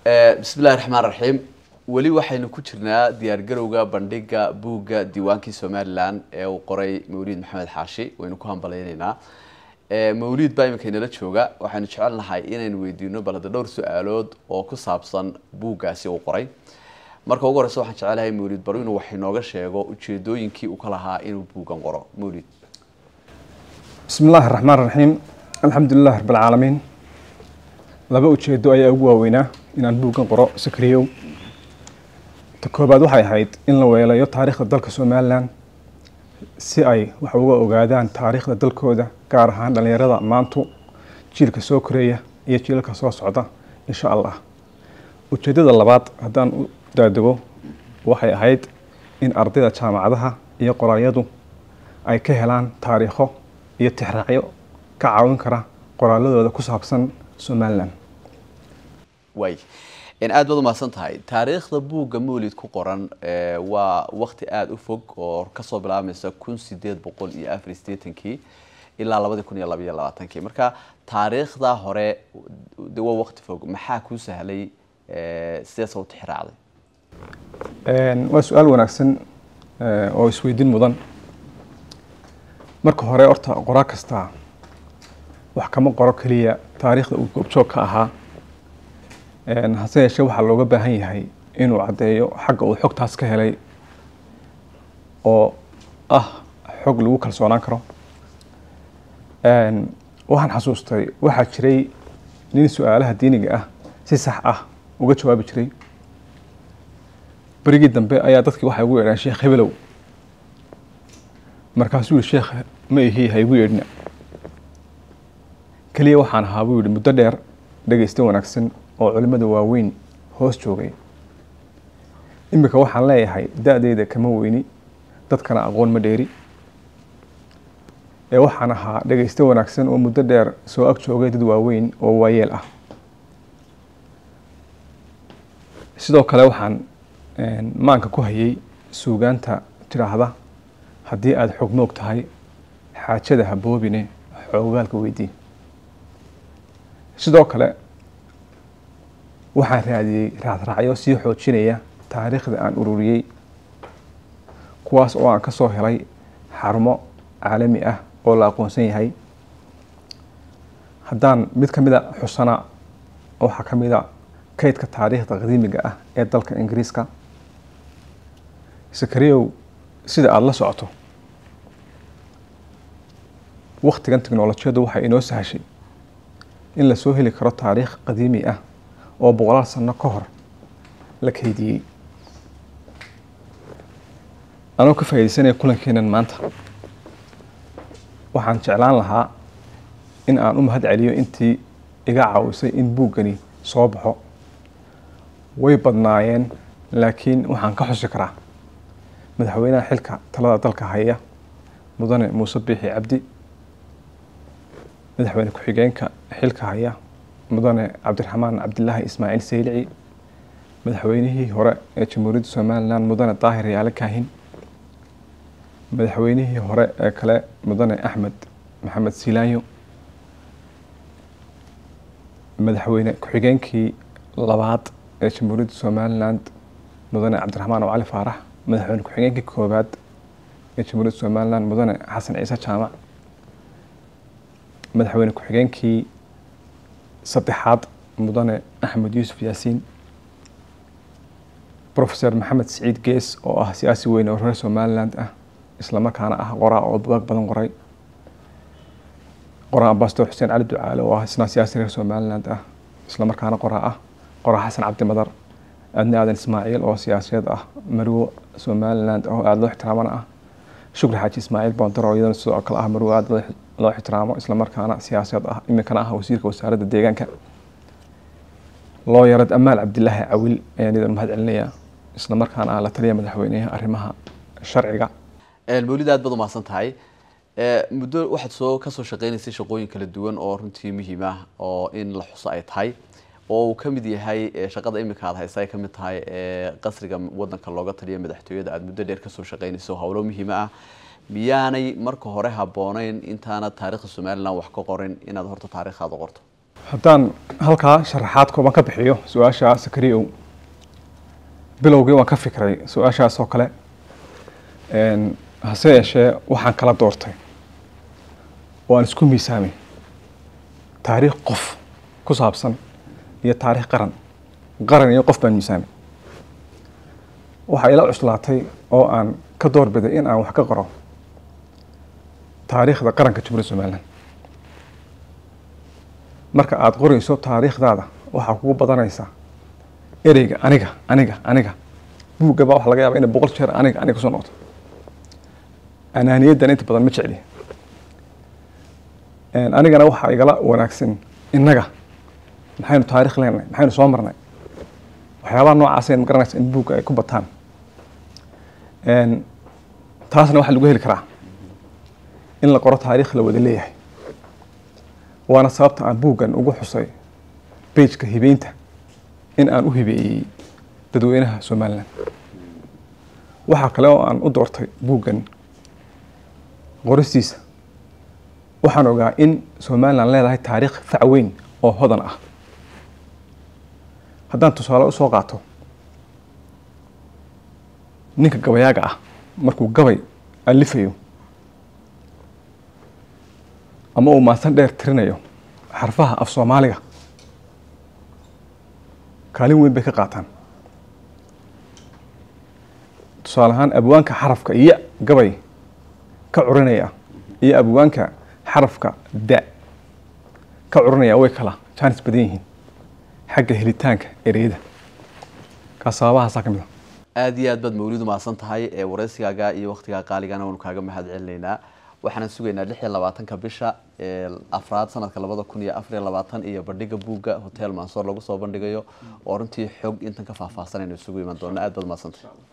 بسم الله الرحمن الرحيم ولي waxaynu ku jirnaa diyaar garowga bandhiga buugga diiwaankii Soomaaliland ee uu qoray Mawlid Maxamed Xaashi waynu ku hambaleynaynaa Mawlid baa imika inala jooga waxaanu jecelnahay inaynu weydiino balada dhowr su'aalood oo ku saabsan buuggaasi uu qoray marka ugu horeysa waxaan jecelahay Mawlid baro inuu wax inooga sheego ujeedooyinkii uu ka lahaa inuu buuggan qoro Mawlid بسم الله الرحمن الرحيم الحمد لله رب العالمين laba ujeedo ayaa ugu waaweynaa inaan buuggan qoro Sakriyow takoobaad waxay ahayd in la weelayo taariikhda dalka Soomaaliland si ay wax uga ogaadaan taariikhda dalkooda gaar ahaan dhalinyarada maanta jiilka soo koreeya iyo jiilka soo socda insha Allah ujeedada labaad hadaan u daadago waxay ahayd in ardayda jaamacadaha iyo qoraaladu ay ka helaan taariikho iyo tixraacyo ka caawin kara qoraaladooda ku saabsan Somaliland way in aad wada maasan tahay taariikhda buugga Mawlid ku qoran waa waqti aad u fog oo ka soo bilaabmaysa 1884 ilaa 2022 marka taariikhda hore waa waqti fog maxaa ku sahlay sidee soo tixraacday waa su'aal wanaagsan oo isweydiin mudan marka hore horta qoraa kasta wax kama qoro kaliya taariikhda uu goobjoog ka ahaa hase yeeshee waxaa looga baahan yahay inuu caddeeyo xagga uu xogtaas ka helay oo ah xog lagu kalsoonaan karo waxaan xasuustay waxaa jiray nin su'aalaha diiniga ah si sax ah uga jawaabi jiray barigii dambe ayaa dadkii waxay ugu yeedhaan sheekh Hebelow markaasuu yiri sheekh ma ihi hay ugu yeedhna kaliya waxaan ahaa buu yiri muddo dheer dhageysta wanaagsan oo culimada waaweyn hoos joogay imika waxaan leeyahay da'deeda kama weyni dadkana aqoon ma dheeri waxaan ahaa dhageysta wanaagsan oo muddo dheer soo ag joogay dad waaweyn oo waayeel ah sidoo kale waxaan maanka ku hayay suugaanta tiraahda haddii aad xog moog tahay xaajada haboobine xoogaalka weydii sidoo kale waxaan raadiyay raacyo sii xoojinaya taariikhda aan ururiyay kuwaas oo aan ka soo helay xarumo caalami ah oo la aqoonsan yahay haddaan mid ka mid ah xusana waxa ka mid ah kaydka taariikhda qadiimiga ah ee dalka Ingiriiska Sakriyow sida aad la socoto waqtigan tiknoolajiyadu waxay inoo sahashay in la soo heli karo taariikh qadiimi ah oo boqolaal sano ka hor la kaydiyay anoo ka faa'iideysanaya kulankeenan maanta waxaan jeclaan lahaa in aan u mahad celiyo intii iga caawisay in buuggani soo baxo way badnaayeen laakiin waxaan ka xusi karaa madaxweynaha xilka talada dalka haya mudane Muuse Biixi Cabdi madaxweyne ku-xigeenka xilka haya mudane Cabdiraxmaan Cabdilaahi Ismaaciil Saylici madaxweynihii hore ee Jamhuuriyadda Soomaaliland mudane Daahir Yaale Kaahin madaxweynihii hore ee kale mudane Axmed Maxamed Silaanyo madaxweyne ku-xigeenkii labaad ee Jamhuuriyadda Soomaaliland mudane Cabdiraxmaan Cali Faarax madaxweyne ku-xigeenkii koobaad ee Jamhuuriyadda Soomaaliland mudane Xasan Ciise Jaamac madaxweyne ku-xigeenkii saddexaad mudane Axmed Yuusuf Yaasiin Professor Maxamed Saciid Gees oo ah siyaasi weyn oo reer Somaliland ah isla markaana ah qoraa oo buug badan qoray qoraa Ambassador Xuseen Cali Ducaale oo ah siyaasi reer Somaliland ah isla markaana qoraa Xasan Cabdi Madar adna aadan Ismaaciil oo siyaasiyad ah marwo Somaliland oo aad loo ixtiraamana ah Shukri Xaaji Ismaaciil Boondar oo iyadana sidoo kale ah marwo aad loo ixtiraamo isla markaana siyaasiyad ah imikana ah wasiirka wasaaradda deegaanka loo yarad Amaal Cabdilaahi Cawil ayaan idin mahad celinayaa isla markaana la taliya madaxweynaha arrimaha sharciga Mawlid aad baad u maasan tahay muddo waxaad ka soo shaqeynaysay shaqooyin kala duwan oo runtii muhiim ah oo in la xuso ay tahay oo uu ka mid yahay shaqada imika aad haysaa ka mid tahay qasriga wadanka looga taliyo madaxtooyada aad muddo dheer ka soo shaqeynayso hawlo muhiim ah miyaanay marka hore haboonayn intaana taariikhda Soomaaliland wax ka qorin inaad horta taariikhda qorto haddaan halkaa sharaxaad kooban ka bixiyo su-aasha Sakariyow bilowgii waan ka fikray su-aashaas oo kale hase yeeshee waxaan kala doortay oo aan isku miisaamay taariikh qof ku saabsan iyo taariikh qaran iyo qof baan miisaamay waxaa ila cuslaatay oo aan ka doorbiday in aan wax ka qoro taariikhda qaranka Jamhuuriyadda Soomaaliland marka aad qorayso taariikhdaada waxaa kugu badanaysa ereyga aniga buugga baa waxa laga yaabaa in 100 jeer aniga soo noqoto anaaniyaddan inta badan ma jecli anigana waxaa igala wanaagsan innaga maxaynu taariikh leenahay maxaynu soo marnay waxyaabaha noocaas ma garanaysa in buugga ay ku bataan taasna waxaa lagu heli karaa in la qoro taariikh la wada leeyahay waana sababta aan buuggan ugu xusay page-ka hibeynta in aan u hibeeyey dadweynaha Soomaaliland waxaa kale oo aan u doortay buuggan qoristiisa waxaan ogaa in Soomaaliland leedahay taariikh fac weyn oo hodan ah haddaan tusaale u soo qaato ninka gabayaaga ah markuu gabay alifayo ama uu maasan dheer tirinayo xarfaha af Soomaaliga kaalin weyn bay ka qaataan tusaale ahaan abwaanka xarafka iyo gabay ka curinaya iyo abwaanka xarafka da ka curinaya way kala chance badan yihiin xagga helitaanka ereyada kasaabaha kamid aad iyo aad baad mawlidu maasan tahay wareysigaaga iyo waqtiga qaaligana waanu kaaga mahad celinaynaa waxaan sugaynaa 26 bisha afraad sanadka 2024 iyo bandhiga buugga Hotel Mansour lagu soo bandhigayo oo runtii xog intan ka faahfaahsan inuu isugu iman doono aad baad maasantahay